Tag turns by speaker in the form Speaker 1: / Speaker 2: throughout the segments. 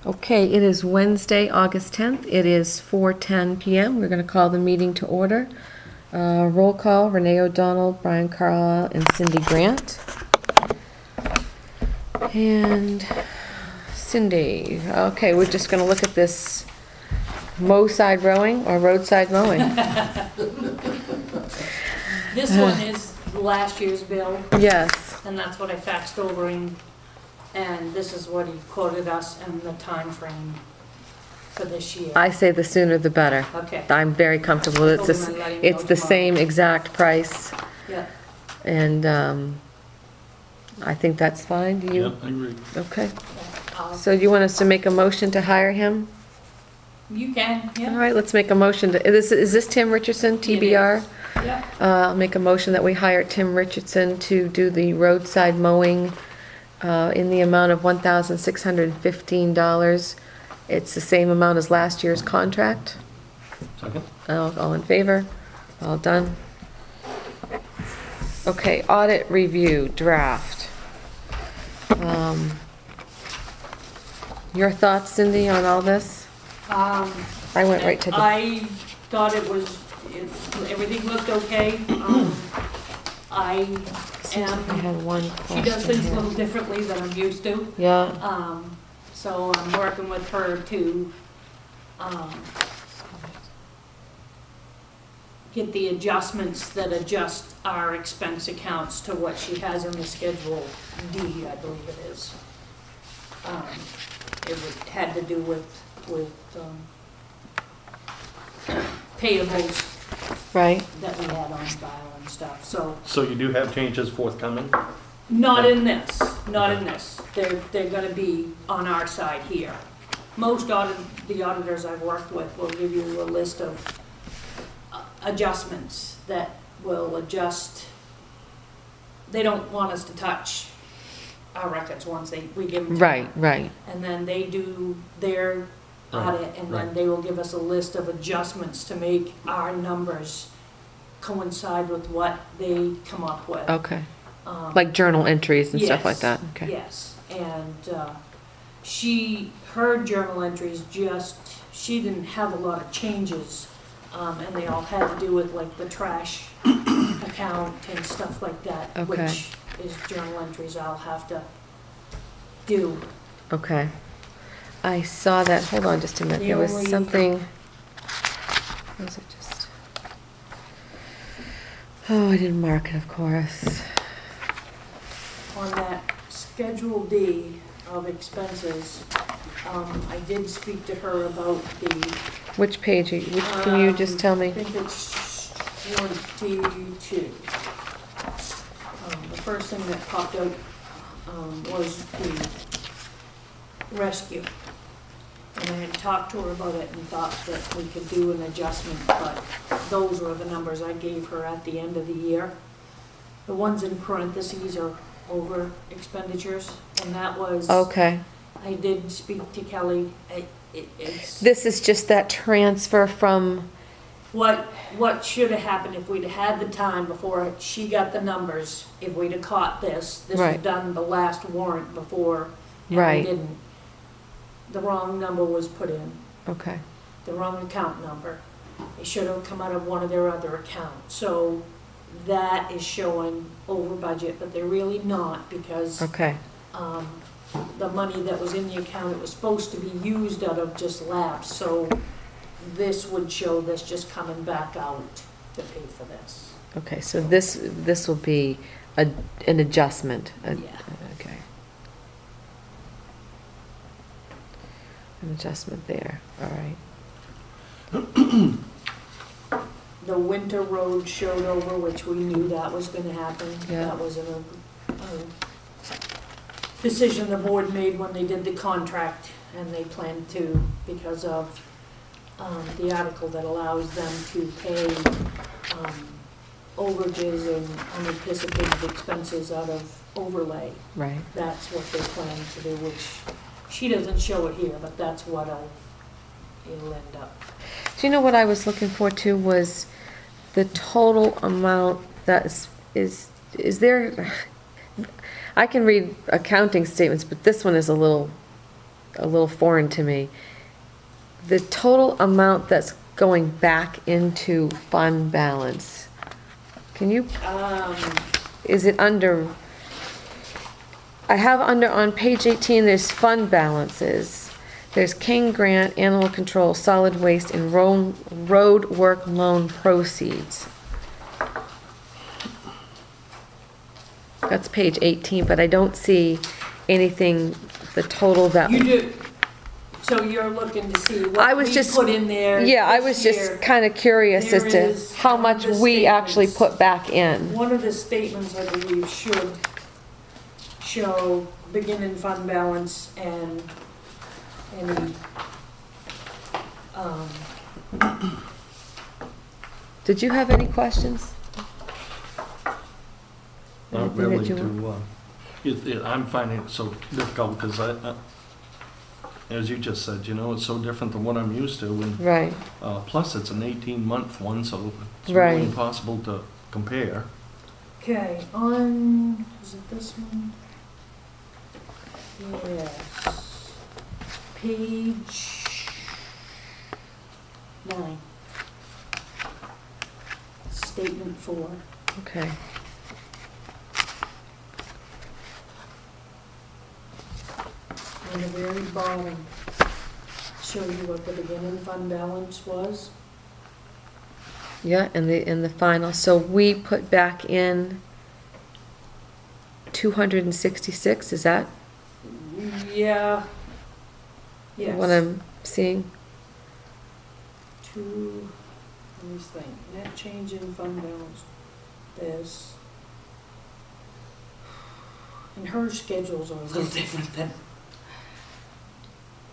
Speaker 1: Okay, it is Wednesday, August 10th. It is 4:10 PM. We're going to call the meeting to order. Roll call, Renee O'Donnell, Brian Carlisle, and Cindy Grant. And Cindy, okay, we're just going to look at this mow-side rowing or roadside mowing.
Speaker 2: This one is last year's bill,
Speaker 1: Yes.
Speaker 2: and that's what I faxed over him, and this is what he quoted us and the time frame for this year.
Speaker 1: I say the sooner the better.
Speaker 2: Okay.
Speaker 1: I'm very comfortable. It's
Speaker 2: Told him I'd let him
Speaker 1: it's
Speaker 2: know
Speaker 1: the
Speaker 2: tomorrow.
Speaker 1: same exact price,
Speaker 2: Yeah.
Speaker 1: and I think that's fine. Do you?
Speaker 3: Yep, I agree.
Speaker 1: Okay.
Speaker 2: I'll-
Speaker 1: So you want us to make a motion to hire him?
Speaker 2: You can,
Speaker 1: All
Speaker 2: yeah.
Speaker 1: right, let's make a motion to, is this Tim Richardson, TBR?
Speaker 2: Yeah.
Speaker 1: I'll make a motion that we hire Tim Richardson to do the roadside mowing in the amount of $1,615. It's the same amount as last year's contract.
Speaker 3: Second?
Speaker 1: All in favor? All done? Okay, audit review, draft. Your thoughts, Cindy, on all this? I went right to the,
Speaker 2: I thought everything looked okay. I
Speaker 1: I
Speaker 2: am,
Speaker 1: had one
Speaker 2: she
Speaker 1: question
Speaker 2: does things a
Speaker 1: here.
Speaker 2: little differently than I'm used to.
Speaker 1: Yeah,
Speaker 2: So I'm working with her to, get the adjustments that adjust our expense accounts to what she has in the Schedule D, I believe it is. Had to do with payables
Speaker 1: right,
Speaker 2: that we had on file and stuff, so.
Speaker 3: So you do have changes forthcoming?
Speaker 2: Not in this, not in this. They're gonna be on our side here. Most the auditors I've worked with will give you a list of adjustments that will adjust. They don't want us to touch our records once we give them to them.
Speaker 1: right.
Speaker 2: And then they do their
Speaker 3: Right,
Speaker 2: audit, and then
Speaker 3: right.
Speaker 2: they will give us a list of adjustments to make our numbers coincide with what they come up with.
Speaker 1: Okay,
Speaker 2: Um,
Speaker 1: like journal entries and stuff like
Speaker 2: Yes,
Speaker 1: that, okay.
Speaker 2: Yes, and her journal entries she didn't have a lot of changes, and they all had to do with like the trash account and stuff like that,
Speaker 1: Okay.
Speaker 2: which is journal entries I'll have to do.
Speaker 1: Okay. I saw that, hold on just a minute,
Speaker 2: The
Speaker 1: there was
Speaker 2: only-
Speaker 1: something, was it just, oh, I didn't mark it, of course.
Speaker 2: On that Schedule D of expenses, I did speak to her about
Speaker 1: Which page, can you just tell
Speaker 2: I
Speaker 1: me?
Speaker 2: think it's 22. The first thing that popped out was the rescue. And I had talked to her about it and thought that we could do an adjustment, but those were the numbers I gave her at the end of the year. The ones in parentheses are over expenditures, and that was,
Speaker 1: Okay,
Speaker 2: I did speak to Kelly. It's
Speaker 1: this is just that transfer from,
Speaker 2: what should have happened if we'd had the time before she got the numbers, if we'd have caught this was
Speaker 1: Right.
Speaker 2: done the last warrant before, and
Speaker 1: Right.
Speaker 2: we didn't. The wrong number was put in,
Speaker 1: okay,
Speaker 2: the wrong account number. It should have come out of one of their other accounts. So that is showing over budget, but they're really not, because
Speaker 1: okay,
Speaker 2: the money that was in the account, it was supposed to be used out of just lapsed, so this would show this just coming back out to pay for this.
Speaker 1: okay, so this will be an adjustment.
Speaker 2: Yeah.
Speaker 1: Okay. An adjustment there, all right.
Speaker 2: The winter road showed over, which we knew that was gonna happen.
Speaker 1: Yeah.
Speaker 2: That was a decision the board made when they did the contract, and they planned to, because of the article that allows them to pay overages and unanticipated expenses out of overlay.
Speaker 1: Right.
Speaker 2: That's what they plan to do, which she doesn't show it here, but that's what it'll end up.
Speaker 1: Do you know what I was looking for too, was the total amount that is there, I can read accounting statements, but this one is a little a little foreign to me. The total amount that's going back into fund balance, can you, is it under, I have under, on page 18, there's fund balances. There's King Grant, Animal Control, Solid Waste, and road work loan proceeds. That's page 18, but I don't see anything, the total that.
Speaker 2: You do, so you're looking to see
Speaker 1: I
Speaker 2: what
Speaker 1: was
Speaker 2: we
Speaker 1: just,
Speaker 2: put in there.
Speaker 1: yeah, I
Speaker 2: this
Speaker 1: was
Speaker 2: year.
Speaker 1: just kind of curious as
Speaker 2: There
Speaker 1: to
Speaker 2: is
Speaker 1: how
Speaker 2: one
Speaker 1: much
Speaker 2: of the
Speaker 1: we actually
Speaker 2: statements-
Speaker 1: put back in.
Speaker 2: One of the statements, I believe, should show beginning fund balance and any,
Speaker 1: Did you have any questions?
Speaker 3: Not
Speaker 1: Anything that
Speaker 3: really
Speaker 1: you
Speaker 3: to, I'm finding it so difficult because as you just said, you know, it's so different than what I'm used to. And
Speaker 1: Right,
Speaker 3: plus, it's an 18-month one, so it's
Speaker 1: Right.
Speaker 3: really impossible to compare.
Speaker 2: okay, on, is it this one? Yes. Page 9. Statement 4.
Speaker 1: okay.
Speaker 2: On the very bottom, show you what the beginning fund balance was.
Speaker 1: Yeah, and the final, so we put back in 266, is that
Speaker 2: Yeah. Yes.
Speaker 1: what I'm seeing?
Speaker 2: Let me think, net change in fund balance, this. And her schedules are a little different than.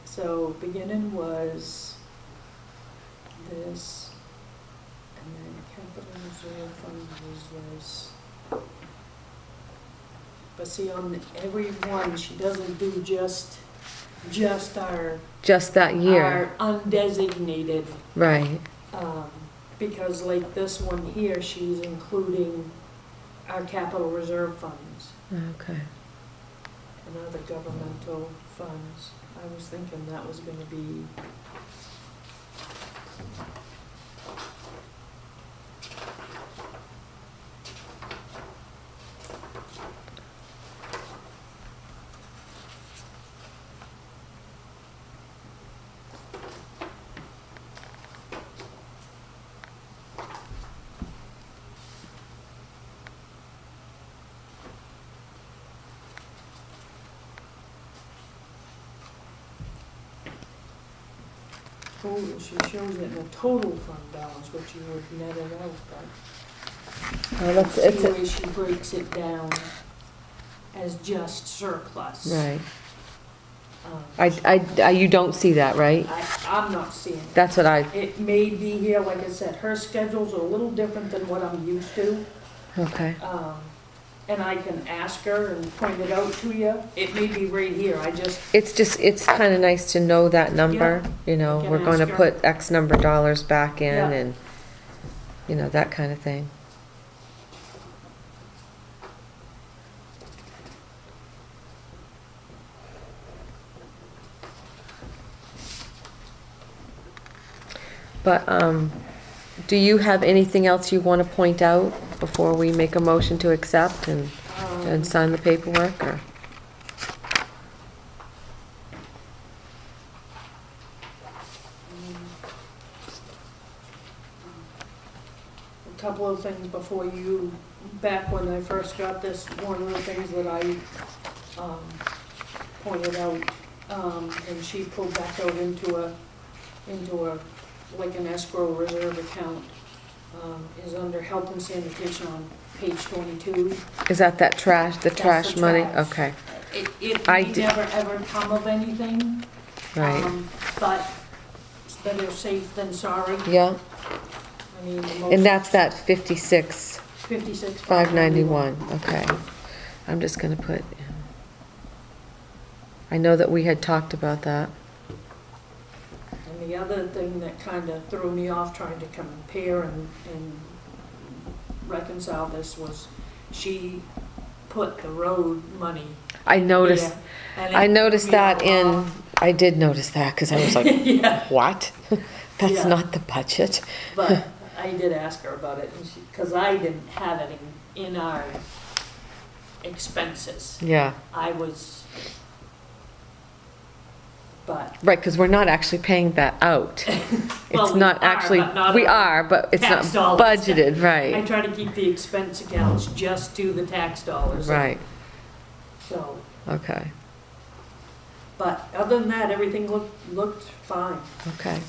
Speaker 2: So beginning was this, and then capital reserve fund was this. But see, on every one, she doesn't do just our.
Speaker 1: Just that year,
Speaker 2: Our undesignated,
Speaker 1: right,
Speaker 2: because like this one here, she's including our capital reserve funds
Speaker 1: okay.
Speaker 2: and other governmental funds. I was thinking that was gonna be. Total, she shows it in a total fund balance, which you would net it out, but.
Speaker 1: Oh, that's,
Speaker 2: See
Speaker 1: it's,
Speaker 2: the way she breaks it down as just surplus.
Speaker 1: right.
Speaker 2: Um,
Speaker 1: You don't see that, right?
Speaker 2: I'm not seeing it.
Speaker 1: That's what I,
Speaker 2: It may be here, like I said, her schedules are a little different than what I'm used to.
Speaker 1: okay.
Speaker 2: And I can ask her and point it out to you. It may be right here,
Speaker 1: It's kind of nice to know that number, you know,
Speaker 2: I can
Speaker 1: we're going to
Speaker 2: ask her.
Speaker 1: put X number of dollars back in
Speaker 2: Yeah.
Speaker 1: and, you know, that kind of thing. But, do you have anything else you want to point out before we make a motion to accept and sign the paperwork, or?
Speaker 2: a couple of things before you, back when I first got this, one of the things that I pointed out, and she pulled back out into a, like an escrow reserve account, is under health and sanitation on page 22.
Speaker 1: Is that the trash
Speaker 2: That's the
Speaker 1: money?
Speaker 2: trash.
Speaker 1: Okay,
Speaker 2: It
Speaker 1: I
Speaker 2: may
Speaker 1: did-
Speaker 2: never ever come of anything.
Speaker 1: right.
Speaker 2: But it's better safe than sorry.
Speaker 1: Yeah,
Speaker 2: I mean,
Speaker 1: and that's that 56,
Speaker 2: 56.
Speaker 1: 591, okay. I'm just gonna put, I know that we had talked about that.
Speaker 2: And the other thing that kind of threw me off trying to compare and reconcile this was she put the road money.
Speaker 1: I noticed,
Speaker 2: here, and
Speaker 1: I
Speaker 2: it
Speaker 1: noticed
Speaker 2: threw me
Speaker 1: that
Speaker 2: all
Speaker 1: I did notice that, because I was like,
Speaker 2: Yeah,
Speaker 1: what? That's
Speaker 2: Yeah.
Speaker 1: not the budget.
Speaker 2: but I did ask her about it, and she, because I didn't have it in our expenses.
Speaker 1: Yeah,
Speaker 2: I was, but.
Speaker 1: right, because we're not actually paying that out.
Speaker 2: Well,
Speaker 1: It's
Speaker 2: we
Speaker 1: not
Speaker 2: are,
Speaker 1: actually,
Speaker 2: but not
Speaker 1: we
Speaker 2: on
Speaker 1: are, but it's not
Speaker 2: tax dollars.
Speaker 1: budgeted,
Speaker 2: I
Speaker 1: right,
Speaker 2: try to keep the expense accounts just to the tax dollars.
Speaker 1: right,
Speaker 2: So,
Speaker 1: okay,
Speaker 2: but other than that, everything looked fine.
Speaker 1: okay.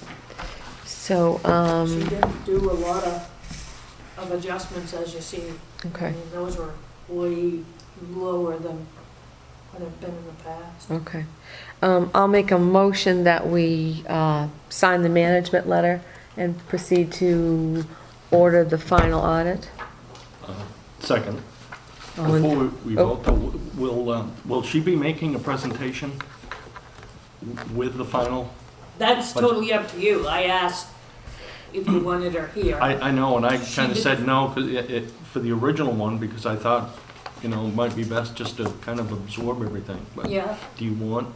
Speaker 1: So,
Speaker 2: She didn't do a lot of adjustments, as you see.
Speaker 1: okay,
Speaker 2: I mean, those were way lower than what have been in the past.
Speaker 1: okay. I'll make a motion that we sign the management letter and proceed to order the final audit.
Speaker 3: Second,
Speaker 1: All in-
Speaker 3: before we
Speaker 1: oh.
Speaker 3: vote, though, will she be making a presentation with the final?
Speaker 2: That's
Speaker 3: But-
Speaker 2: totally up to you. I asked if you wanted her here.
Speaker 3: I know, and I
Speaker 2: She
Speaker 3: kind of
Speaker 2: did-
Speaker 3: said no, 'cause for the original one, because I thought, it might be best just to kind of absorb everything. But
Speaker 2: Yeah.
Speaker 3: do you want,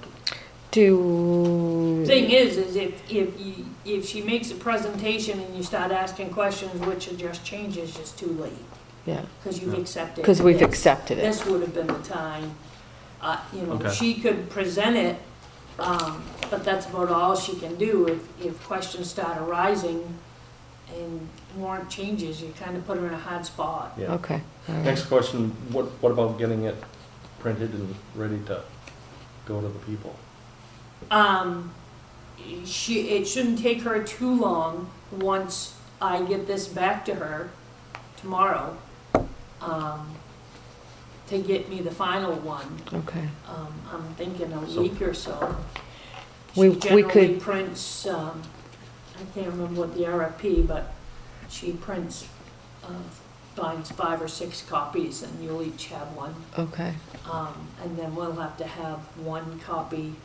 Speaker 2: Thing is if she makes a presentation and you start asking questions, which are just changes, it's too late,
Speaker 1: Yeah,
Speaker 2: because you've
Speaker 3: Yeah.
Speaker 2: accepted.
Speaker 1: because we've
Speaker 2: this.
Speaker 1: accepted it.
Speaker 2: This would have been the time,
Speaker 3: Okay.
Speaker 2: she could present it, but that's about all she can do. If questions start arising and warrant changes, you kind of put her in a hard spot.
Speaker 3: yeah.
Speaker 1: Okay, all right.
Speaker 3: Next question, what about getting it printed and ready to go to the people?
Speaker 2: It shouldn't take her too long, once I get this back to her tomorrow, to get me the final one.
Speaker 1: Okay,
Speaker 2: I'm thinking a
Speaker 3: So-
Speaker 2: week or so.
Speaker 1: We-
Speaker 2: She
Speaker 1: we
Speaker 2: generally
Speaker 1: could-
Speaker 2: prints, I can't remember what the RFP, but she prints, finds 5 or 6 copies, and you'll each have one.
Speaker 1: okay.
Speaker 2: And then we'll have to have one copy.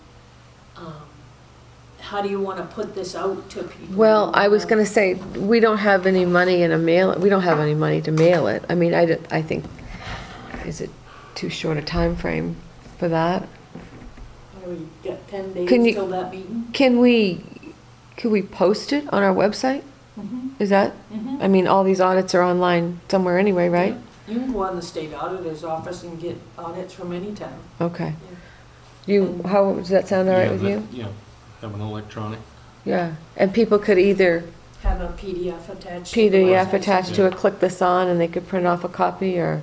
Speaker 2: How do you want to put this out to people?
Speaker 1: Well, I was gonna say, we don't have any money in a mail, we don't have any money to mail it. I mean, I think, is it too short a time frame for that?
Speaker 2: We got 10 days
Speaker 1: Can you-
Speaker 2: till that meeting.
Speaker 1: Could we post it on our website?
Speaker 2: Mhm,
Speaker 1: Is that,
Speaker 2: mhm.
Speaker 1: I mean, all these audits are online somewhere anyway, right?
Speaker 2: You can go on the state auditor's office and get audits from any town.
Speaker 1: Okay. How, does that sound all right with you?
Speaker 3: Yeah, have an electronic.
Speaker 1: Yeah, and people could either
Speaker 2: Have a PDF attached. to the
Speaker 1: PDF
Speaker 2: website.
Speaker 1: attached to it, click this on, and they could print off a copy, or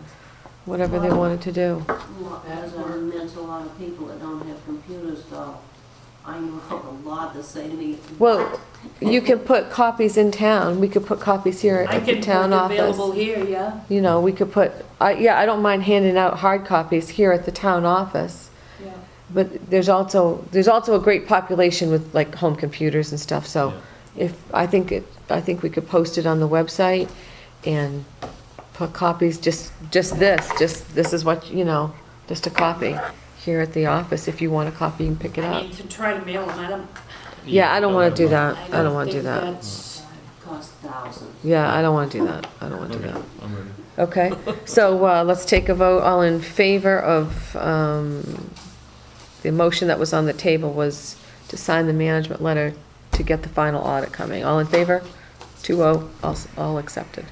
Speaker 1: whatever they wanted to do.
Speaker 4: Well, as I met a lot of people that don't have computers, so I know a lot that say to me,
Speaker 1: Well, you can put copies in town, we could put copies here
Speaker 2: I
Speaker 1: at the
Speaker 2: can
Speaker 1: town
Speaker 2: put available
Speaker 1: office.
Speaker 2: here, yeah.
Speaker 1: You know, we could put, yeah, I don't mind handing out hard copies here at the town office,
Speaker 2: Yeah.
Speaker 1: but there's also a great population with like home computers and stuff, so
Speaker 3: Yeah.
Speaker 1: I think we could post it on the website and put copies, this is what, just a copy here at the office. If you want a copy, you can pick it
Speaker 2: I
Speaker 1: up.
Speaker 2: mean, to try to mail them, I don't.
Speaker 1: Yeah, I don't want to do
Speaker 3: have
Speaker 1: that. I don't want to do
Speaker 2: think
Speaker 1: that.
Speaker 2: that's-
Speaker 4: it costs thousands.
Speaker 1: Yeah, I don't want to do that. I don't want to do
Speaker 3: Okay,
Speaker 1: that.
Speaker 3: I'm ready.
Speaker 1: Okay, so let's take a vote. All in favor of, the motion that was on the table was to sign the management letter to get the final audit coming. All in favor? 2-0, all accepted.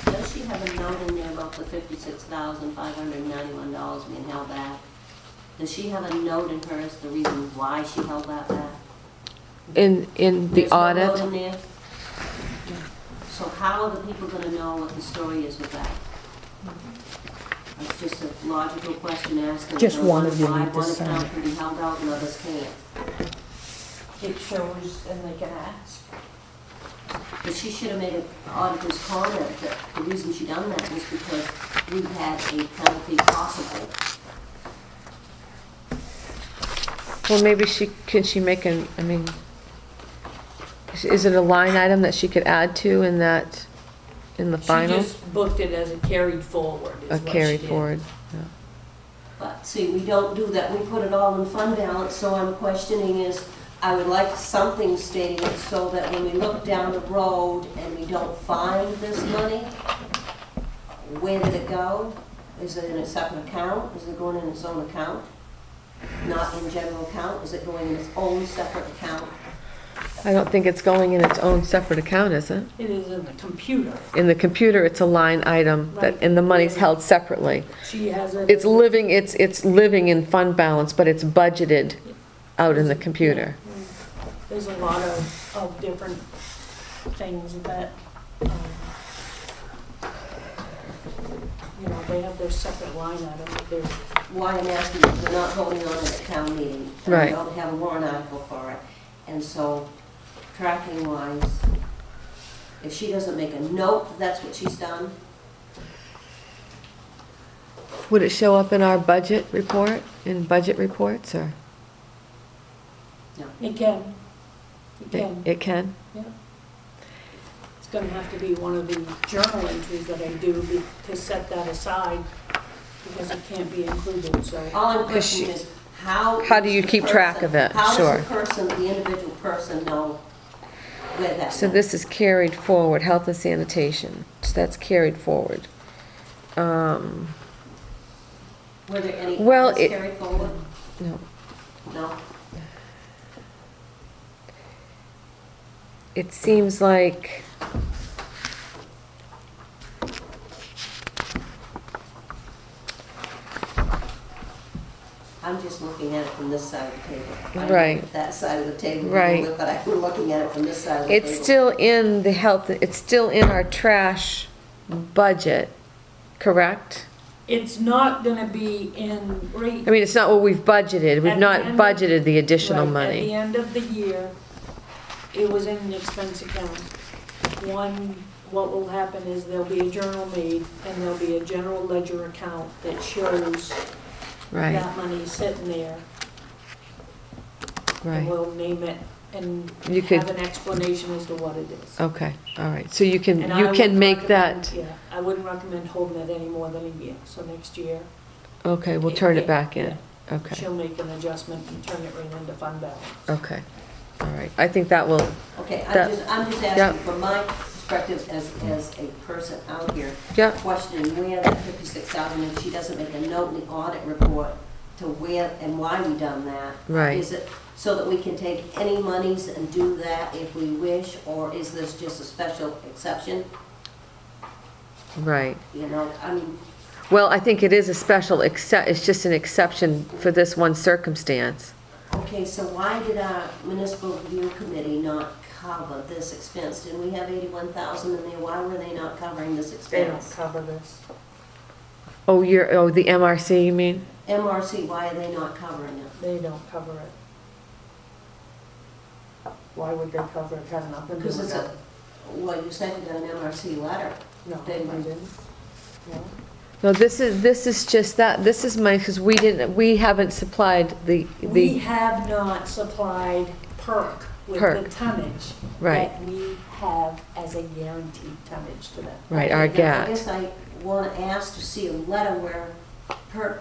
Speaker 4: Does she have a note in there about the $56,591 being held back? Does she have a note in her as the reason why she held that back?
Speaker 1: In the
Speaker 4: There's no
Speaker 1: audit?
Speaker 4: note in there? So how are the people gonna know what the story is with that? That's just a logical question asking.
Speaker 5: Just one of you
Speaker 4: Why
Speaker 5: need to
Speaker 4: one
Speaker 5: sign
Speaker 4: account
Speaker 5: it.
Speaker 4: can be held out and others can't?
Speaker 2: It shows, and they can ask.
Speaker 4: But she should have made an auditor's comment that the reason she done that was because we had a penalty possible.
Speaker 1: Well, maybe can she make I mean, is it a line item that she could add to in the final?
Speaker 2: She just booked it as a carried forward, is
Speaker 1: A
Speaker 2: what she
Speaker 1: carried
Speaker 2: did.
Speaker 1: forward?
Speaker 4: But see, we don't do that, we put it all in fund balance, so I'm questioning is, I would like something stating it so that when we look down the road and we don't find this money, where did it go? Is it in a separate account? Is it going in its own account? Not in general account? Is it going in its own separate account?
Speaker 1: I don't think it's going in its own separate account, is it?
Speaker 2: It is in the computer.
Speaker 1: In the computer, it's a line item that, and the money's held separately.
Speaker 2: She has it.
Speaker 1: It's living in fund balance, but it's budgeted out in the computer.
Speaker 2: There's a lot of different things that, you know, they have their separate line items.
Speaker 4: Why I'm asking is we're not voting on it at town meeting. And
Speaker 1: Right.
Speaker 4: we don't have a warrant article for it. And so, tracking wise, if she doesn't make a note, that's what she's done.
Speaker 1: Would it show up in our budget report, in budget reports, or?
Speaker 2: It can. It can.
Speaker 1: It can?
Speaker 2: Yeah. It's gonna have to be one of the journal entries that I do to set that aside, because it can't be included, so.
Speaker 4: All I'm questioning is how
Speaker 1: do you
Speaker 4: the
Speaker 1: keep track
Speaker 4: person-
Speaker 1: of it?
Speaker 4: How
Speaker 1: Sure.
Speaker 4: does the person, the individual person know where that
Speaker 1: So
Speaker 4: went?
Speaker 1: this is carried forward, health and sanitation, so that's carried forward.
Speaker 4: Were there any
Speaker 1: Well,
Speaker 4: others carried forward?
Speaker 1: No.
Speaker 4: No?
Speaker 1: It seems like,
Speaker 4: I'm just looking at it from this side of the table. I
Speaker 1: Right.
Speaker 4: know that side of the table,
Speaker 1: Right.
Speaker 4: but I'm looking at it from this side of the table.
Speaker 1: it's still in the health, it's still in our trash budget, correct?
Speaker 2: It's not gonna be in rate.
Speaker 1: I mean, it's not what we've budgeted,
Speaker 2: At
Speaker 1: we've
Speaker 2: the
Speaker 1: not
Speaker 2: end of-
Speaker 1: budgeted the additional
Speaker 2: Right, at the
Speaker 1: money.
Speaker 2: end of the year, it was in an expense account. What will happen is there'll be a journal made, and there'll be a general ledger account that shows
Speaker 1: Right,
Speaker 2: that money sitting there. And
Speaker 1: right,
Speaker 2: we'll name it and
Speaker 1: You could-
Speaker 2: have an explanation as to what it is.
Speaker 1: okay, all right, so you can,
Speaker 2: And I
Speaker 1: you can
Speaker 2: wouldn't
Speaker 1: make
Speaker 2: recommend-
Speaker 1: that,
Speaker 2: Yeah, I wouldn't recommend holding it any more than a year, so next year,
Speaker 1: okay, we'll turn it back in, okay,
Speaker 2: she'll make an adjustment and turn it right into fund balance.
Speaker 1: okay, all right, I think that will,
Speaker 4: Okay,
Speaker 1: That-
Speaker 4: I'm just
Speaker 1: yeah.
Speaker 4: asking from my perspective as a person out here,
Speaker 1: yeah,
Speaker 4: questioning where that 56,000, and she doesn't make a note in the audit report to where and why we done that.
Speaker 1: Right.
Speaker 4: Is it so that we can take any monies and do that if we wish, or is this just a special exception?
Speaker 1: right.
Speaker 4: You know, I mean,
Speaker 1: Well, I think it is a special, it's just an exception for this one circumstance.
Speaker 4: okay, so why did our municipal review committee not cover this expense? Didn't we have 81,000 in there? Why were they not covering this
Speaker 2: They don't
Speaker 4: expense?
Speaker 2: cover this.
Speaker 1: Oh, the MRC, you mean?
Speaker 4: MRC, why are they not covering it?
Speaker 2: They don't cover it. Why would they cover it? It has nothing to do
Speaker 4: Because
Speaker 2: with
Speaker 4: it's
Speaker 2: that.
Speaker 4: well, you sent it an MRC letter.
Speaker 2: No, I
Speaker 4: didn't.
Speaker 2: didn't. No.
Speaker 1: No, this is just that, this is my, because we haven't supplied
Speaker 2: We
Speaker 1: the,
Speaker 2: have not supplied PERC with
Speaker 1: PERC.
Speaker 2: the tonnage
Speaker 1: Right.
Speaker 2: that we have as a guaranteed tonnage to them.
Speaker 1: right, our
Speaker 4: Okay, now, I
Speaker 1: GAT.
Speaker 4: guess I want to ask to see a letter where PERC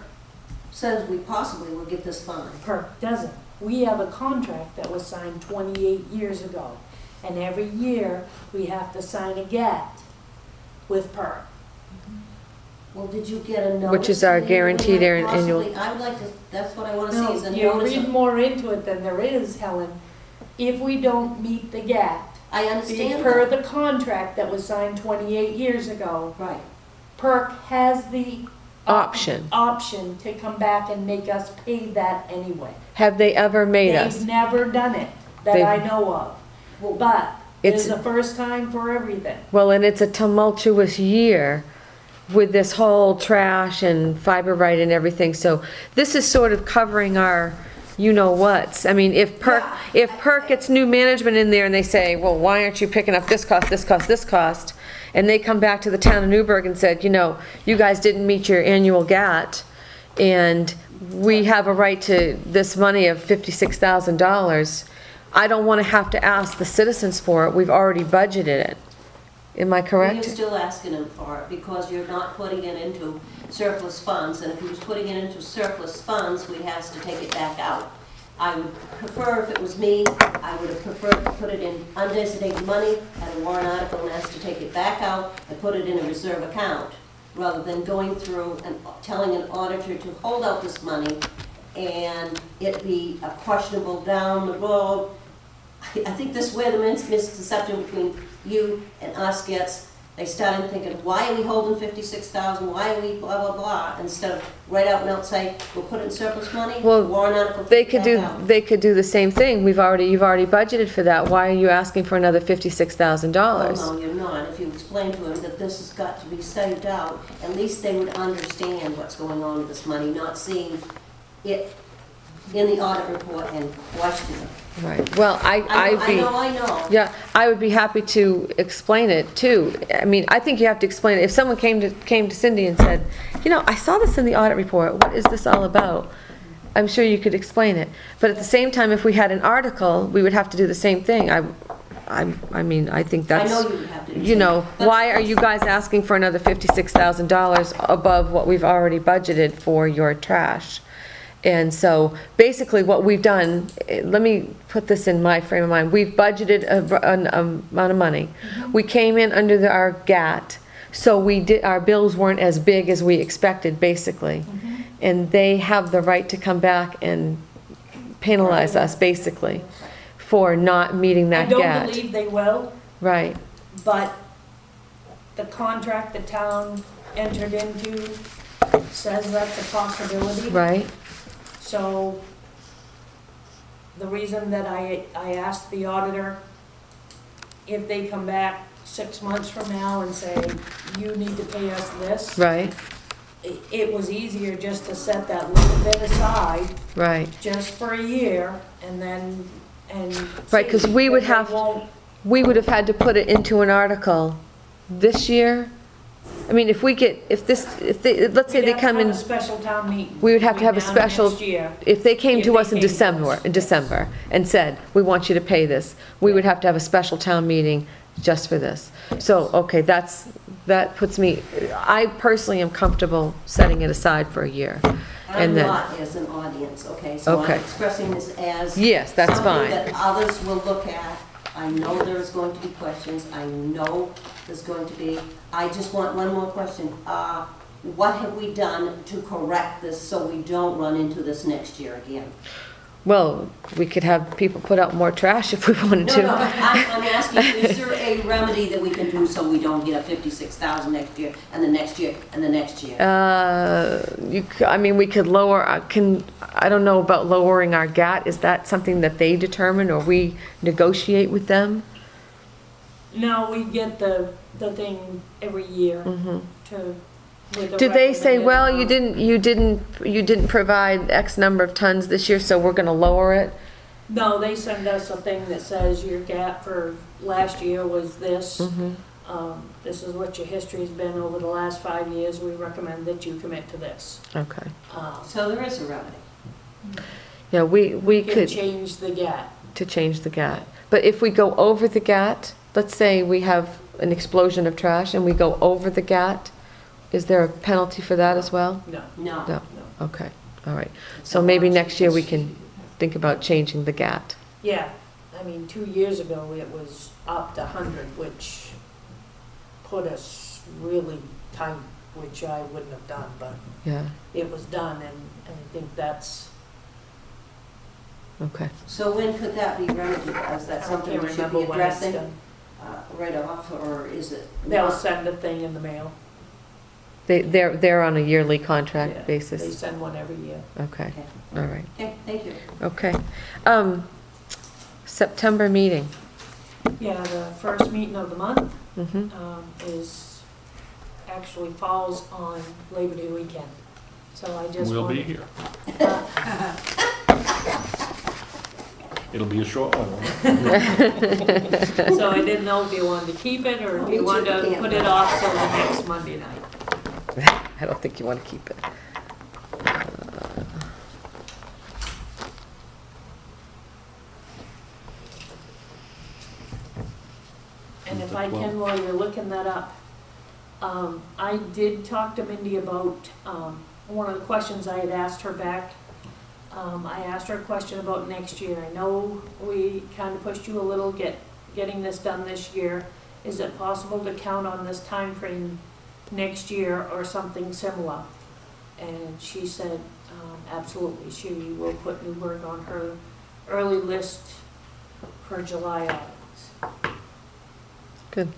Speaker 4: says we possibly will get this fine.
Speaker 2: PERC doesn't. We have a contract that was signed 28 years ago, and every year we have to sign a GAT with PERC.
Speaker 4: Well, did you get a notice?
Speaker 1: Which is our
Speaker 4: that you would
Speaker 1: guaranteed
Speaker 4: have
Speaker 1: annual-
Speaker 4: possibly- I would like to, that's what I want to see, is
Speaker 2: No,
Speaker 4: a
Speaker 2: you
Speaker 4: notice
Speaker 2: read
Speaker 4: of,
Speaker 2: more into it than there is, Helen. If we don't meet the GAT,
Speaker 4: I understand
Speaker 2: per
Speaker 4: that.
Speaker 2: the contract that was signed 28 years ago,
Speaker 4: Right.
Speaker 2: PERC has the
Speaker 1: Option.
Speaker 2: option to come back and make us pay that anyway.
Speaker 1: Have they ever made us?
Speaker 2: They've never done it that
Speaker 1: They've-
Speaker 2: I know of,
Speaker 4: Well,
Speaker 2: but it's
Speaker 1: It's-
Speaker 2: the first time for everything.
Speaker 1: Well, and it's a tumultuous year with this whole trash and fiber right and everything, so this is sort of covering our you-know-whats. I mean, if PERC gets new management in there and they say, well, why aren't you picking up this cost, this cost, this cost? And they come back to the town of Newburgh and said, you know, you guys didn't meet your annual GAT, and we have a right to this money of $56,000. I don't want to have to ask the citizens for it, we've already budgeted it. Am I
Speaker 4: You're
Speaker 1: correct?
Speaker 4: still asking them for it because you're not putting it into surplus funds, and if he was putting it into surplus funds, we has to take it back out. I would prefer, if it was me, I would have preferred to put it in undesignated money, had a warrant article and asked to take it back out and put it in a reserve account, rather than going through and telling an auditor to hold out this money and it be a questionable down the road. I think this is where the misconception between you and us gets. They started thinking, why are we holding 56,000? Why are we blah, blah, blah? Instead of right out and out say, we'll put it in surplus money,
Speaker 1: Well,
Speaker 4: warrant article,
Speaker 1: They
Speaker 4: take
Speaker 1: could
Speaker 4: it
Speaker 1: do,
Speaker 4: back out.
Speaker 1: they could do the same thing. You've already budgeted for that. Why are you asking for another $56,000?
Speaker 4: No, you're not. If you explain to them that this has got to be saved out, at least they would understand what's going on with this money, not seeing it in the audit report and question it.
Speaker 1: Right, well,
Speaker 4: I know.
Speaker 1: yeah, I would be happy to explain it too. I mean, I think you have to explain it. If someone came to Cindy and said, you know, I saw this in the audit report, what is this all about? I'm sure you could explain it. But at the same time, if we had an article, we would have to do the same thing. I mean, I think
Speaker 4: I
Speaker 1: that's,
Speaker 4: know you would have to.
Speaker 1: you know, why are you guys asking for another $56,000 above what we've already budgeted for your trash? And so basically what we've done, let me put this in my frame of mind, we've budgeted an amount of money. We came in under our GAT, so our bills weren't as big as we expected, basically. And they have the right to come back and penalize us, basically, for not meeting that
Speaker 2: I don't
Speaker 1: GAT.
Speaker 2: believe they will,
Speaker 1: Right,
Speaker 2: but the contract the town entered into says that's a possibility.
Speaker 1: right,
Speaker 2: So the reason that I asked the auditor, if they come back 6 months from now and say, you need to pay us this,
Speaker 1: right,
Speaker 2: it was easier just to set that little bit aside,
Speaker 1: right.
Speaker 2: just for a year, and then,
Speaker 1: Right, 'cause we would have- We would have had to put it into an article this year. I mean, let's say they come in,
Speaker 2: We'd have to have a special town meeting.
Speaker 1: we would have to have a
Speaker 2: between now and
Speaker 1: special,
Speaker 2: next year.
Speaker 1: if they came
Speaker 2: If
Speaker 1: to
Speaker 2: they
Speaker 1: us in
Speaker 2: came to us.
Speaker 1: December and said, we want you to pay this, we would have to have a special town meeting just for this. So, okay, that puts me, I personally am comfortable setting it aside for a year.
Speaker 4: I'm
Speaker 1: And then,
Speaker 4: not as an audience, okay? So I'm
Speaker 1: Okay.
Speaker 4: expressing this as
Speaker 1: yes, that's
Speaker 4: something
Speaker 1: fine.
Speaker 4: that others will look at. I know there's going to be questions. I know there's going to be. I just want one more question. What have we done to correct this so we don't run into this next year again?
Speaker 1: Well, we could have people put out more trash if we wanted
Speaker 4: No,
Speaker 1: to.
Speaker 4: I'm asking, is there a remedy that we can do so we don't get a 56,000 next year, and the next year, and the next year?
Speaker 1: I mean, we could lower, I don't know about lowering our GAT. Is that something that they determine or we negotiate with them?
Speaker 2: No, we get the thing every year to, with the
Speaker 1: Do they say,
Speaker 2: recommended
Speaker 1: well,
Speaker 2: amount.
Speaker 1: you didn't provide X number of tons this year, so we're gonna lower it?
Speaker 2: No, they send us a thing that says your gap for last year was this. This is what your history's been over the last 5 years. We recommend that you commit to this.
Speaker 1: Okay.
Speaker 4: So there is a remedy.
Speaker 1: Yeah, we
Speaker 2: We can
Speaker 1: could,
Speaker 2: change the gap.
Speaker 1: to change the GAT. But if we go over the GAT, let's say we have an explosion of trash and we go over the GAT, is there a penalty for that as well?
Speaker 2: No.
Speaker 4: No.
Speaker 1: No. Okay, all right. So maybe next year we can think about changing the GAT.
Speaker 2: Yeah, I mean, 2 years ago, it was up to 100, which put us really tight, which I wouldn't have done, but
Speaker 1: Yeah,
Speaker 2: it was done, and I think that's,
Speaker 1: okay.
Speaker 4: So when could that be remedied? Is that
Speaker 2: I
Speaker 4: something
Speaker 2: can't
Speaker 4: we should
Speaker 2: remember
Speaker 4: be
Speaker 2: when it's
Speaker 4: addressing
Speaker 2: done.
Speaker 4: right off, or is it?
Speaker 2: They'll
Speaker 4: not?
Speaker 2: send a thing in the mail.
Speaker 1: They're on a yearly
Speaker 2: Yeah,
Speaker 1: contract
Speaker 2: They
Speaker 1: basis?
Speaker 2: send one every year.
Speaker 1: Okay,
Speaker 4: Okay.
Speaker 1: all right,
Speaker 4: Okay, thank you.
Speaker 1: okay. September meeting.
Speaker 2: Yeah, the first meeting of the month
Speaker 1: Mhm.
Speaker 2: actually falls on Labor Day weekend. So I just
Speaker 3: We'll be
Speaker 2: wanted,
Speaker 3: here. It'll be a short one.
Speaker 2: so I didn't know if you wanted to keep it or if you wanted to put it off till the next Monday night.
Speaker 1: I don't think you want to keep it.
Speaker 2: And if I can, while you're looking that up, I did talk to Mindy about, one of the questions I had asked her back I asked her a question about next year. I know we kind of pushed you a little getting this done this year. Is it possible to count on this time frame next year or something similar? And she said, absolutely, she will put Newburgh on her early list for July items.
Speaker 1: Good.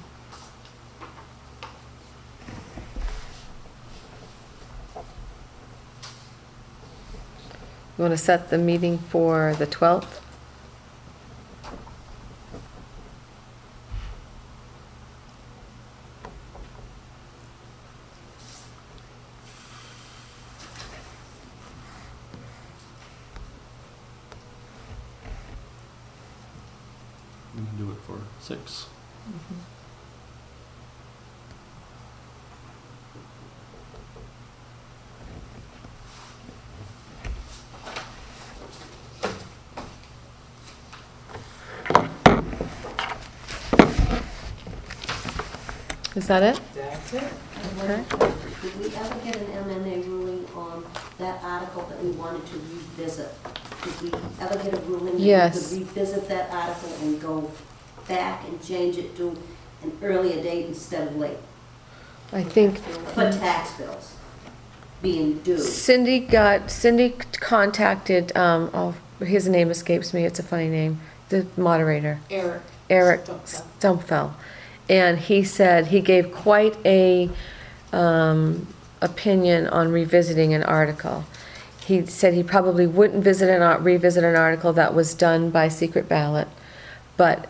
Speaker 1: You want to set the meeting for the 12th?
Speaker 3: We can do it for 6.
Speaker 1: Is that it?
Speaker 5: That's it.
Speaker 1: Okay.
Speaker 4: Did we ever get an MMA ruling on that article that we wanted to revisit? Did we ever get a ruling that
Speaker 1: Yes.
Speaker 4: we could revisit that article and go back and change it to an earlier date instead of late?
Speaker 1: I think
Speaker 4: For tax bills being due.
Speaker 1: Cindy contacted, his name escapes me, it's a funny name, the moderator, Eric Stumpfel. And he said, he gave quite a opinion on revisiting an article. He said he probably wouldn't revisit an article that was done by secret ballot, but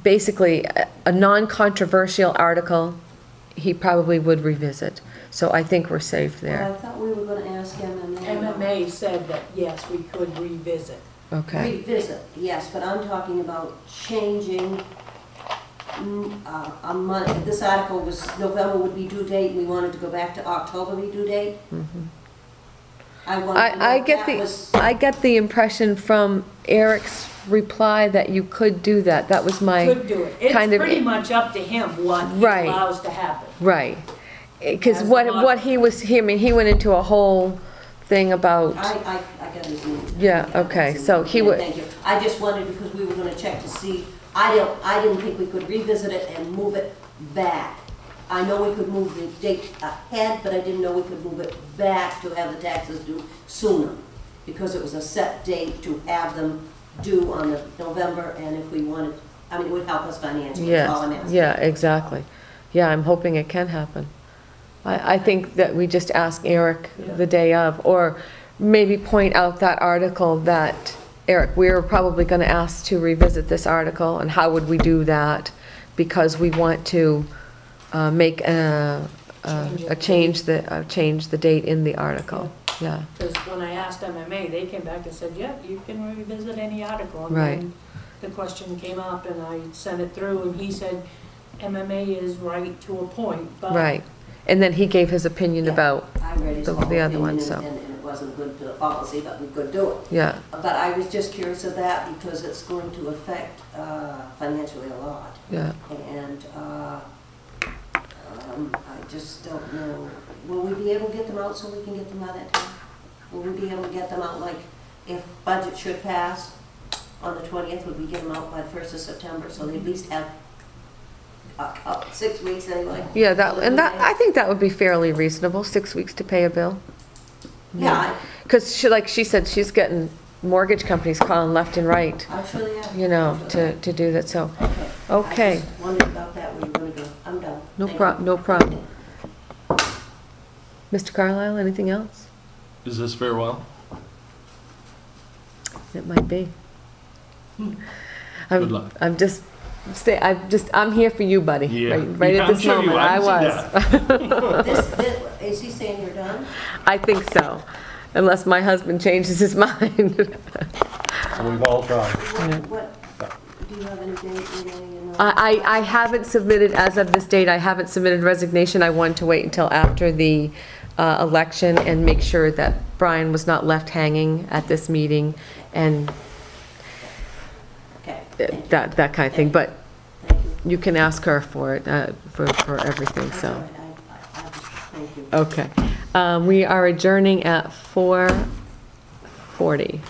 Speaker 1: basically a non-controversial article he probably would revisit. So I think we're safe
Speaker 4: Well, I
Speaker 1: there.
Speaker 4: thought we were gonna ask MMA.
Speaker 2: MMA said that, yes, we could revisit.
Speaker 1: Okay.
Speaker 4: Revisit, yes, but I'm talking about changing a month. This article was November would be due date, we wanted to go back to October be due date. I wanted to know
Speaker 1: I
Speaker 4: if
Speaker 1: get
Speaker 4: that was.
Speaker 1: I get the impression from Eric's reply that you could do that. That was my,
Speaker 2: Could do it. It's
Speaker 1: kind of-
Speaker 2: pretty much up to him what he
Speaker 1: Right.
Speaker 2: allows to happen.
Speaker 1: right. Because
Speaker 2: As
Speaker 1: what
Speaker 2: a
Speaker 1: he was, I mean, he went into a whole thing about,
Speaker 4: I got his name.
Speaker 1: Yeah,
Speaker 4: I got
Speaker 1: okay,
Speaker 4: his
Speaker 1: so
Speaker 4: name.
Speaker 1: he
Speaker 4: Yeah,
Speaker 1: would-
Speaker 4: Thank you. I just wondered because we were gonna check to see, I didn't think we could revisit it and move it back. I know we could move the date ahead, but I didn't know we could move it back to have the taxes due sooner. Because it was a set date to have them due on the November, and if we wanted, I mean, it would help us financially, that's all I'm
Speaker 1: yes,
Speaker 4: asking.
Speaker 1: yeah, exactly. Yeah, I'm hoping it can happen. I think that we just ask Eric the day of, or maybe point out that article that, Eric, we're probably gonna ask to revisit this article, and how would we do that? Because we want to make change the date in the article, yeah.
Speaker 2: Because when I asked MMA, they came back and said, yeah, you can revisit any article. And
Speaker 1: Right.
Speaker 2: then the question came up and I sent it through and he said, MMA is right to a point, but.
Speaker 1: Right, and then he gave his opinion
Speaker 4: Yeah.
Speaker 1: about,
Speaker 4: I read his
Speaker 1: the
Speaker 4: whole
Speaker 1: other one,
Speaker 4: opinion,
Speaker 1: so.
Speaker 4: and it wasn't good to the policy, but we could do it.
Speaker 1: yeah,
Speaker 4: But I was just curious of that because it's going to affect financially a lot.
Speaker 1: yeah.
Speaker 4: And I just don't know, will we be able to get them out so we can get them out at time? Will we be able to get them out, like, if budget should pass on the 20th, would we get them out by the 1st of September? So they at least have 6 weeks anyway?
Speaker 1: Yeah, I think that would be fairly reasonable, 6 weeks to pay a bill.
Speaker 4: Yeah,
Speaker 1: Because like she said, she's getting mortgage companies calling left and right,
Speaker 4: I'm sure they are.
Speaker 1: you know,
Speaker 4: I'm sure they
Speaker 1: to do that, so,
Speaker 4: are.
Speaker 1: okay.
Speaker 4: I just wondered about that, where you're gonna go. I'm done.
Speaker 1: No
Speaker 4: Thank
Speaker 1: prob,
Speaker 4: you.
Speaker 1: no problem. Mr. Carlisle, anything else?
Speaker 3: Is this farewell?
Speaker 1: It might be.
Speaker 3: Good luck.
Speaker 1: I'm here for you, buddy.
Speaker 3: Yeah.
Speaker 1: Right
Speaker 3: Yeah,
Speaker 1: at
Speaker 3: I'm
Speaker 1: this
Speaker 3: sure you
Speaker 1: moment,
Speaker 3: are.
Speaker 1: I
Speaker 3: I see
Speaker 1: was.
Speaker 4: Is he saying you're done?
Speaker 1: I think so, unless my husband changes his mind.
Speaker 3: We've all tried.
Speaker 4: What, do you have any date, you know?
Speaker 1: I haven't submitted, as of this date, I haven't submitted resignation. I wanted to wait until after the election and make sure that Brian was not left hanging at this meeting and
Speaker 4: Okay, thank you.
Speaker 1: that kind of thing. But
Speaker 4: Thank you.
Speaker 1: you can ask her for it, for everything,
Speaker 4: That's all
Speaker 1: so.
Speaker 4: right. Thank you.
Speaker 1: Okay. We are adjourning at 4:40. 40.